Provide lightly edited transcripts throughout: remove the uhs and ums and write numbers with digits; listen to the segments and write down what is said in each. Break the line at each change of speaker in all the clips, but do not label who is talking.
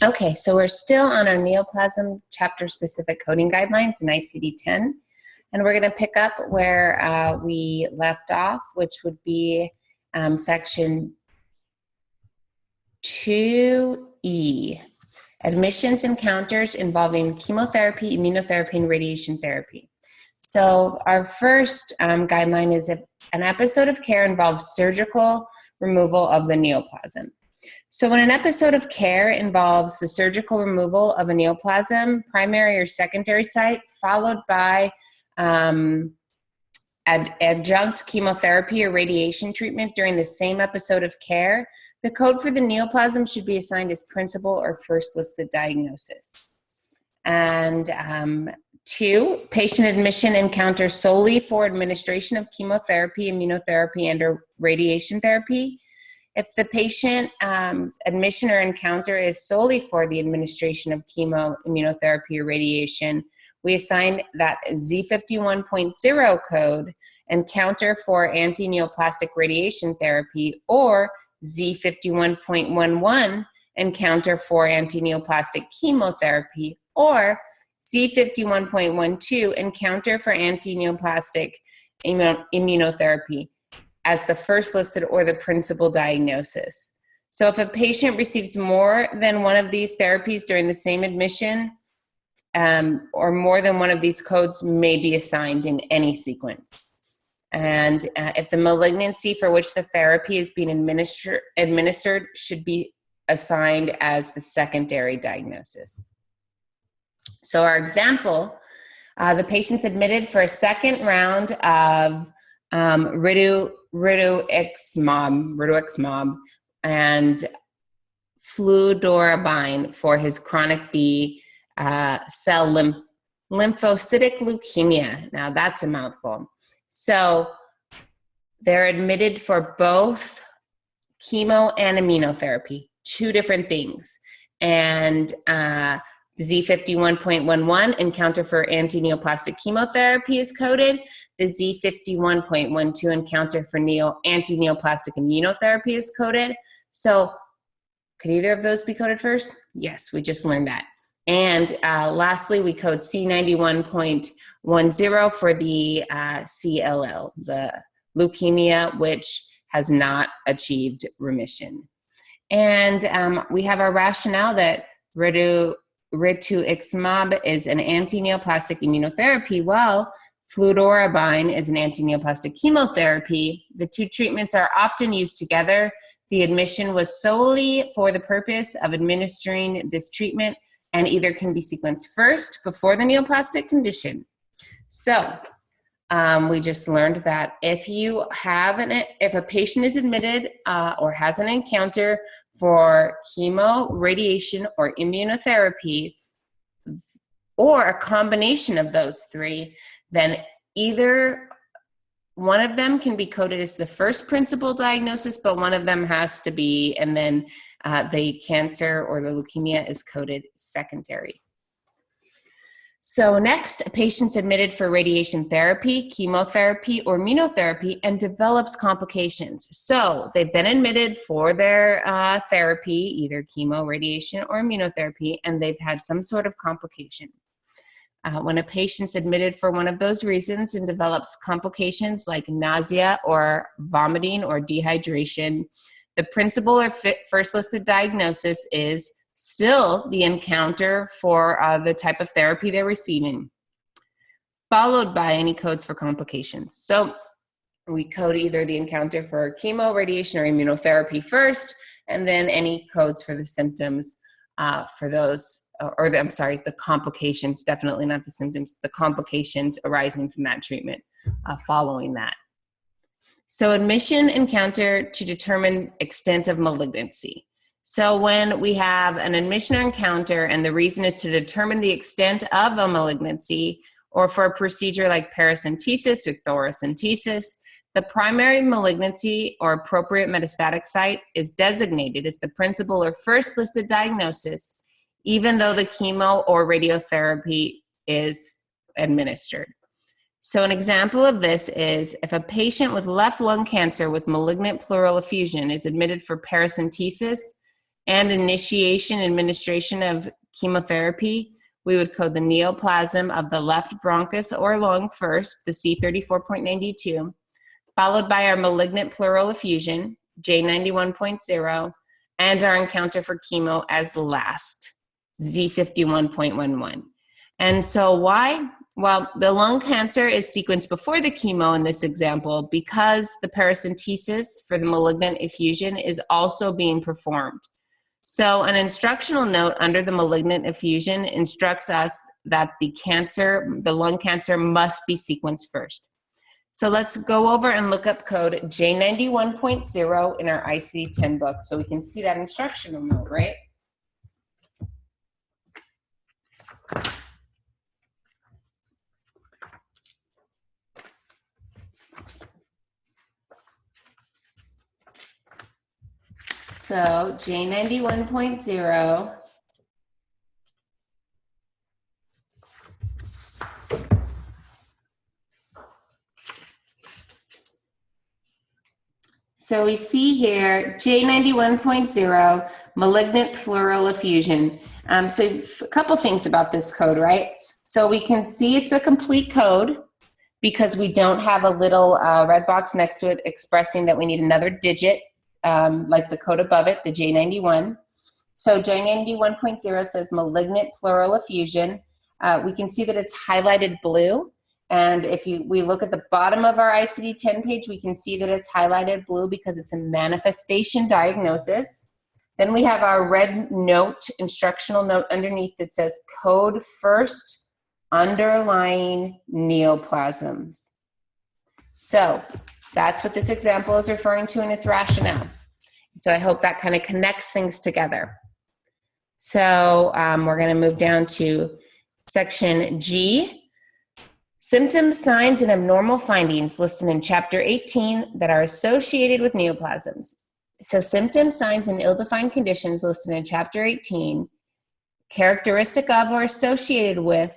Okay, so we're still on our neoplasm chapter-specific coding guidelines in ICD-10, and we're going to pick up where we left off, which would be section 2E, admissions encounters involving chemotherapy, immunotherapy, and radiation therapy. So our first guideline is if an episode of care involves surgical removal of the neoplasm. So when an episode of care involves the surgical removal of a neoplasm, primary or secondary site, followed by adjunct chemotherapy or radiation treatment during the same episode of care, the code for the neoplasm should be assigned as principal or first listed diagnosis. And 2, patient admission encounter solely for administration of chemotherapy, immunotherapy, and or radiation therapy. If the patient admission or encounter is solely for the administration of chemo, immunotherapy, or radiation, we assign that Z51.0 code encounter for anti-neoplastic radiation therapy, or Z51.11 encounter for anti-neoplastic chemotherapy, or Z51.12 encounter for anti-neoplastic immunotherapy as the first listed or the principal diagnosis. So if a patient receives more than one of these therapies during the same admission, or more than one of these codes may be assigned in any sequence. And if the malignancy for which the therapy is being administered should be assigned as the secondary diagnosis. So our example, the patient's admitted for a second round of rituximab and fludarabine for his chronic B cell lymphocytic leukemia. Now that's a mouthful. So they're admitted for both chemo and immunotherapy, 2 different things. And Z51.11 encounter for anti-neoplastic chemotherapy is coded. The Z51.12 encounter for anti-neoplastic immunotherapy is coded. So could either of those be coded first? Yes, we just learned that. And lastly, we code C91.10 for the CLL, the leukemia which has not achieved remission. And we have our rationale that rituximab is an anti-neoplastic immunotherapy, while fludarabine is an anti-neoplastic chemotherapy. The 2 treatments are often used together. The admission was solely for the purpose of administering this treatment and either can be sequenced first before the neoplastic condition. So we just learned that if a patient is admitted or has an encounter for chemo, radiation, or immunotherapy, or a combination of those 3, then either one of them can be coded as the first principal diagnosis, but one of them has to be, and then the cancer or the leukemia is coded secondary. So next, a patient's admitted for radiation therapy, chemotherapy, or immunotherapy and develops complications. So they've been admitted for their therapy, either chemo, radiation, or immunotherapy, and they've had some sort of complication. When a patient's admitted for one of those reasons and develops complications like nausea or vomiting or dehydration, the principal or first listed diagnosis is still the encounter for the type of therapy they're receiving, followed by any codes for complications. So we code either the encounter for chemo, radiation, or immunotherapy first, and then any codes for the symptoms for those, the complications, definitely not the symptoms, the complications arising from that treatment following that. So admission encounter to determine extent of malignancy. So when we have an admission or encounter and the reason is to determine the extent of a malignancy, or for a procedure like paracentesis or thoracentesis, the primary malignancy or appropriate metastatic site is designated as the principal or first listed diagnosis, even though the chemo or radiotherapy is administered. So an example of this is if a patient with left lung cancer with malignant pleural effusion is admitted for paracentesis, and initiation administration of chemotherapy, we would code the neoplasm of the left bronchus or lung first, the C34.92, followed by our malignant pleural effusion, J91.0, and our encounter for chemo as last, Z51.11. And so why? Well, the lung cancer is sequenced before the chemo in this example because the paracentesis for the malignant effusion is also being performed. So an instructional note under the malignant effusion instructs us that the lung cancer must be sequenced first. So let's go over and look up code J91.0 in our ICD-10 book so we can see that instructional note, right? So J91.0 So we see here J91.0 malignant pleural effusion. So a couple things about this code, right? So we can see it's a complete code because we don't have a little red box next to it expressing that we need another digit, like the code above it, the J91. So J91.0 says malignant pleural effusion. We can see that it's highlighted blue. And if we look at the bottom of our ICD-10 page, we can see that it's highlighted blue because it's a manifestation diagnosis. Then we have our red note, instructional note underneath that says code first underlying neoplasms. So that's what this example is referring to in its rationale. So I hope that kind of connects things together. So we're going to move down to section G. Symptoms, signs, and abnormal findings listed in Chapter 18 that are associated with neoplasms. So symptoms, signs, and ill-defined conditions listed in Chapter 18, characteristic of or associated with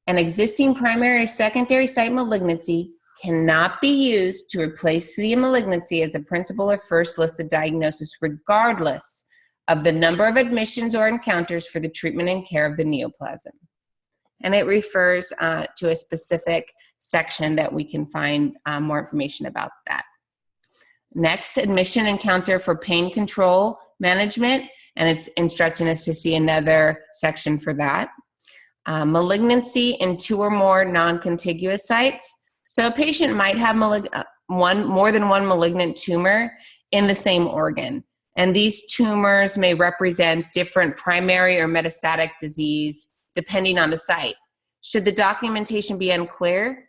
an existing primary or secondary site malignancy cannot be used to replace the malignancy as a principal or first listed diagnosis, regardless of the number of admissions or encounters for the treatment and care of the neoplasm. And it refers to a specific section that we can find more information about that. Next, admission encounter for pain control management, and it's instructing us to see another section for that. Malignancy in 2 or more non-contiguous sites. So a patient might have more than one malignant tumor in the same organ, and these tumors may represent different primary or metastatic disease depending on the site. Should the documentation be unclear,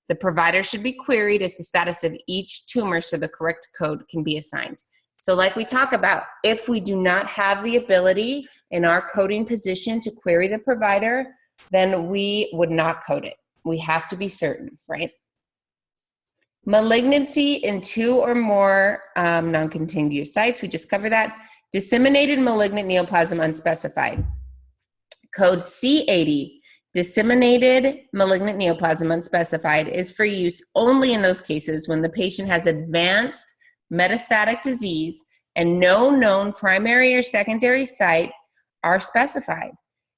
the provider should be queried as the status of each tumor so the correct code can be assigned. So like we talk about, if we do not have the ability in our coding position to query the provider, then we would not code it. We have to be certain, right? Malignancy in 2 or more non-contiguous sites, we just covered that. Disseminated malignant neoplasm unspecified. Code C80, disseminated malignant neoplasm unspecified, is for use only in those cases when the patient has advanced metastatic disease and no known primary or secondary site are specified.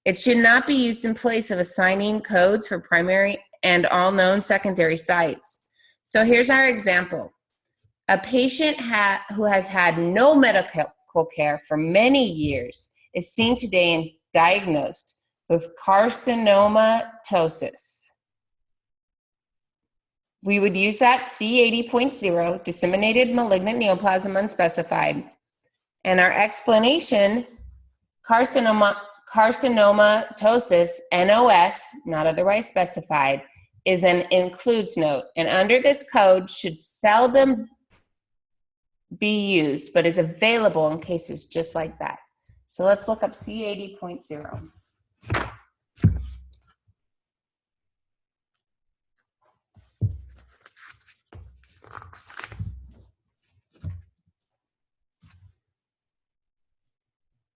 It should not be used in place of assigning codes for primary and all known secondary sites. So here's our example. A patient who has had no medical care for many years is seen today and diagnosed with carcinomatosis. We would use that C80.0, disseminated malignant neoplasm unspecified. And our explanation, carcinomatosis, NOS, not otherwise specified, is an includes note. And under this code should seldom be used, but is available in cases just like that. So let's look up C80.0.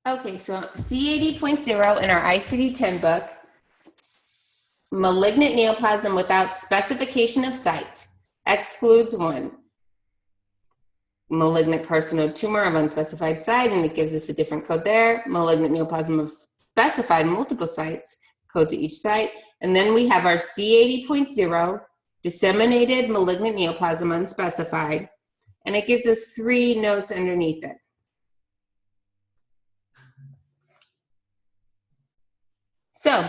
Okay, so C80.0 in our ICD-10 book, malignant neoplasm without specification of site, excludes 1. malignant carcinoma tumor of unspecified site, and it gives us a different code there. Malignant neoplasm of specified multiple sites, code to each site. And then we have our C80.0, disseminated malignant neoplasm unspecified, and it gives us 3 notes underneath it. So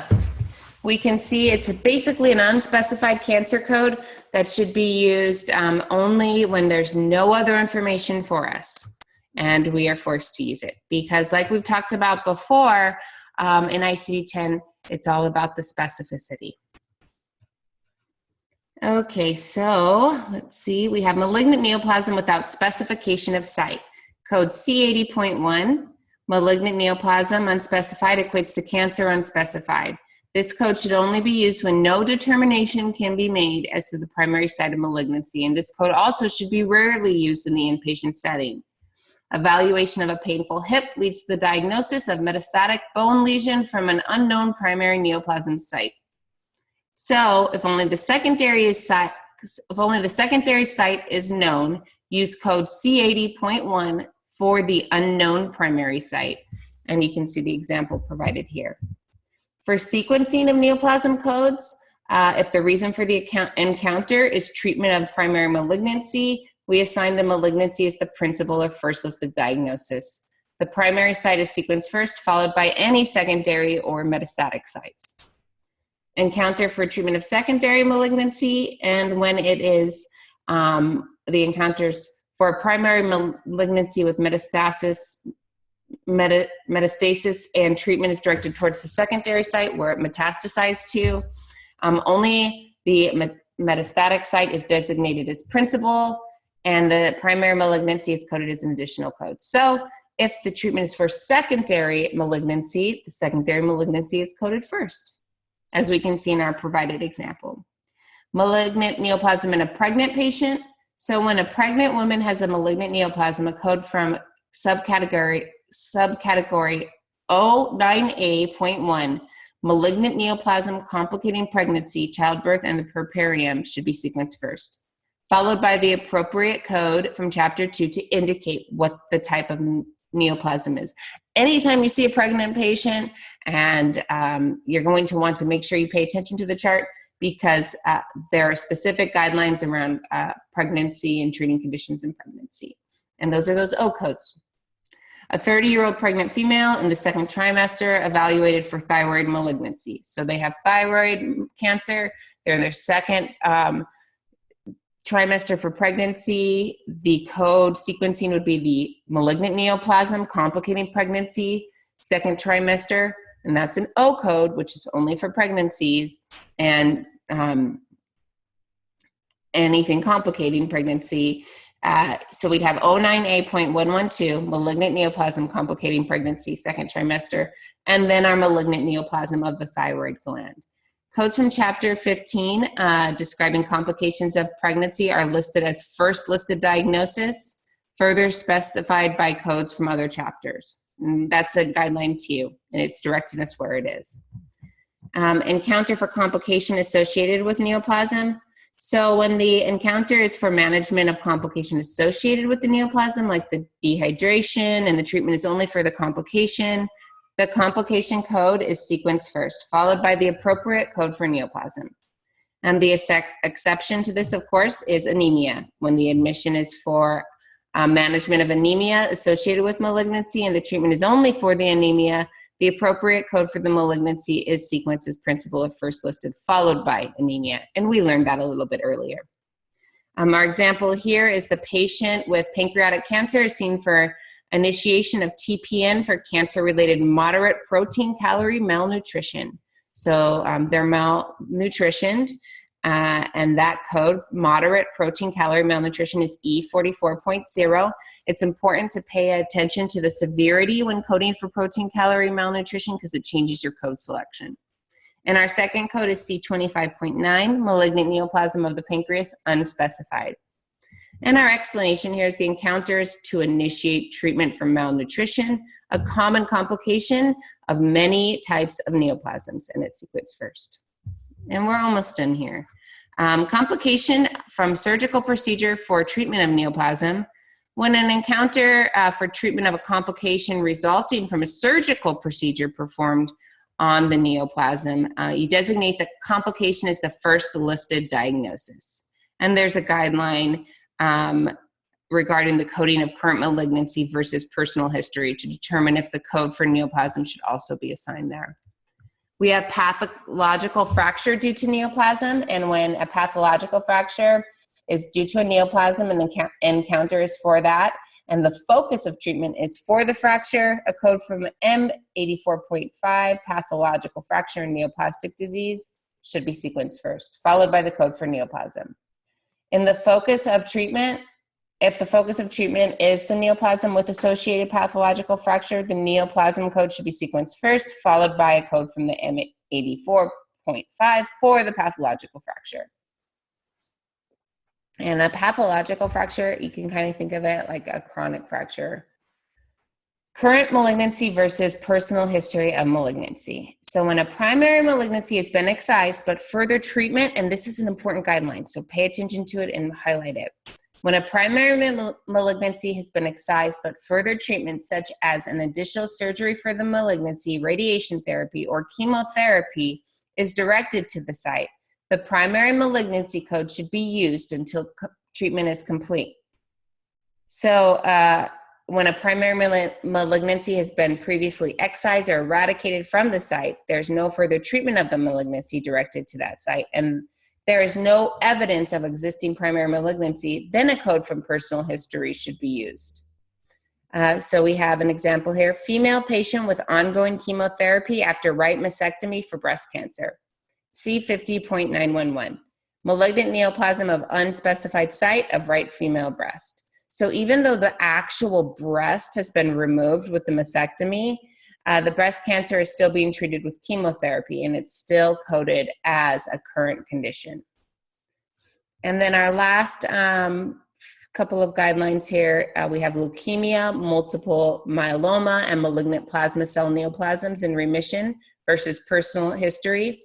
we can see it's basically an unspecified cancer code that should be used only when there's no other information for us and we are forced to use it. Because like we've talked about before in ICD-10, it's all about the specificity. Okay, so let's see. We have malignant neoplasm without specification of site. Code C80.1, malignant neoplasm unspecified equates to cancer unspecified. This code should only be used when no determination can be made as to the primary site of malignancy, and this code also should be rarely used in the inpatient setting. Evaluation of a painful hip leads to the diagnosis of metastatic bone lesion from an unknown primary neoplasm site. So if only the secondary site is known, use code C80.1 for the unknown primary site, and you can see the example provided here. For sequencing of neoplasm codes, if the reason for the encounter is treatment of primary malignancy, we assign the malignancy as the principal or first listed diagnosis. The primary site is sequenced first, followed by any secondary or metastatic sites. Encounter for treatment of secondary malignancy, and when it is the encounters for a primary malignancy with metastasis and treatment is directed towards the secondary site where it metastasized to. Only the metastatic site is designated as principal, and the primary malignancy is coded as an additional code. So if the treatment is for secondary malignancy, the secondary malignancy is coded first, as we can see in our provided example. Malignant neoplasm in a pregnant patient. So when a pregnant woman has a malignant neoplasm, a code from subcategory O9A.1, malignant neoplasm complicating pregnancy, childbirth, and the puerperium should be sequenced first, followed by the appropriate code from chapter 2 to indicate what the type of neoplasm is. Anytime you see a pregnant patient, and you're going to want to make sure you pay attention to the chart, because there are specific guidelines around pregnancy and treating conditions in pregnancy. And those are those O codes. A 30-year-old pregnant female in the second trimester evaluated for thyroid malignancy. So they have thyroid cancer. They're in their second trimester for pregnancy. The code sequencing would be the malignant neoplasm complicating pregnancy, second trimester, and that's an O code, which is only for pregnancies, and anything complicating pregnancy. So we'd have O9A.112, malignant neoplasm complicating pregnancy, second trimester, and then our malignant neoplasm of the thyroid gland. Codes from chapter 15 describing complications of pregnancy are listed as first listed diagnosis, further specified by codes from other chapters. And that's a guideline too, and it's directing us where it is. Encounter for complication associated with neoplasm. So when the encounter is for management of complication associated with the neoplasm, like the dehydration, and the treatment is only for the complication code is sequenced first, followed by the appropriate code for neoplasm. And the exception to this, of course, is anemia. When the admission is for management of anemia associated with malignancy and the treatment is only for the anemia, the appropriate code for the malignancy is sequenced as principal or first listed, followed by anemia. And we learned that a little bit earlier. Our example here is the patient with pancreatic cancer is seen for initiation of TPN for cancer-related moderate protein calorie malnutrition. So they're malnutritioned, and that code, moderate protein calorie malnutrition, is E44.0. It's important to pay attention to the severity when coding for protein calorie malnutrition because it changes your code selection. And our second code is C25.9, malignant neoplasm of the pancreas, unspecified. And our explanation here is the encounters to initiate treatment for malnutrition, a common complication of many types of neoplasms, and it's sequenced first. And we're almost done here. Complication from surgical procedure for treatment of neoplasm. When an encounter for treatment of a complication resulting from a surgical procedure performed on the neoplasm, you designate the complication as the first listed diagnosis. And there's a guideline regarding the coding of current malignancy versus personal history to determine if the code for neoplasm should also be assigned there. We have pathological fracture due to neoplasm, and when a pathological fracture is due to a neoplasm and the encounter is for that, and the focus of treatment is for the fracture, a code from M84.5, pathological fracture and neoplastic disease, should be sequenced first, followed by the code for neoplasm. In the focus of treatment, if the focus of treatment is the neoplasm with associated pathological fracture, the neoplasm code should be sequenced first, followed by a code from the M84.5 for the pathological fracture. And a pathological fracture, you can kind of think of it like a chronic fracture. Current malignancy versus personal history of malignancy. So when a primary malignancy has been excised, but further treatment, and this is an important guideline, so pay attention to it and highlight it. When a primary malignancy has been excised, but further treatment such as an additional surgery for the malignancy, radiation therapy, or chemotherapy is directed to the site, the primary malignancy code should be used until treatment is complete. So when a primary malignancy has been previously excised or eradicated from the site, there's no further treatment of the malignancy directed to that site, and there is no evidence of existing primary malignancy, then a code from personal history should be used. So we have an example here. Female patient with ongoing chemotherapy after right mastectomy for breast cancer. C50.911. Malignant neoplasm of unspecified site of right female breast. So even though the actual breast has been removed with the mastectomy, the breast cancer is still being treated with chemotherapy, and it's still coded as a current condition. And then our last couple of guidelines here, we have leukemia, multiple myeloma, and malignant plasma cell neoplasms in remission versus personal history.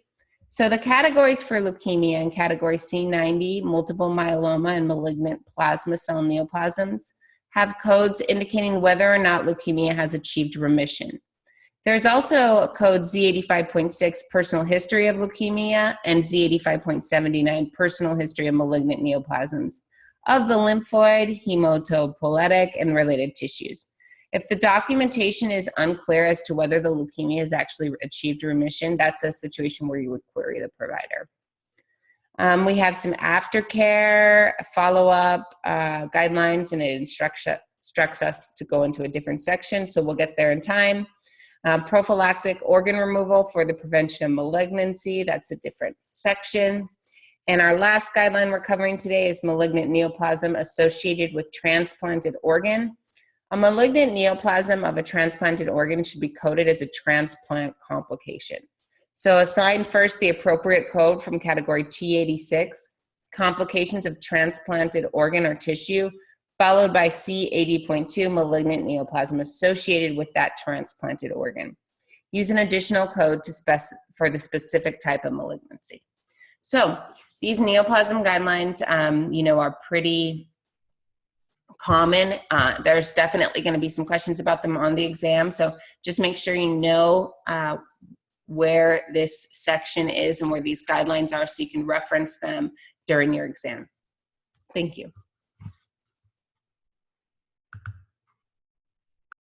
So the categories for leukemia in category C90, multiple myeloma, and malignant plasma cell neoplasms have codes indicating whether or not leukemia has achieved remission. There's also a code Z85.6, personal history of leukemia, and Z85.79, personal history of malignant neoplasms of the lymphoid, hematopoietic, and related tissues. If the documentation is unclear as to whether the leukemia has actually achieved remission, that's a situation where you would query the provider. We have some aftercare, follow-up guidelines, and it instructs us to go into a different section, so we'll get there in time. Prophylactic organ removal for the prevention of malignancy, that's a different section. And our last guideline we're covering today is malignant neoplasm associated with transplanted organ. A malignant neoplasm of a transplanted organ should be coded as a transplant complication. So assign first the appropriate code from category T86, complications of transplanted organ or tissue, followed by C80.2, malignant neoplasm associated with that transplanted organ. Use an additional code for the specific type of malignancy. So these neoplasm guidelines, are pretty common. There's definitely going to be some questions about them on the exam, so just make sure you know where this section is and where these guidelines are so you can reference them during your exam. Thank you.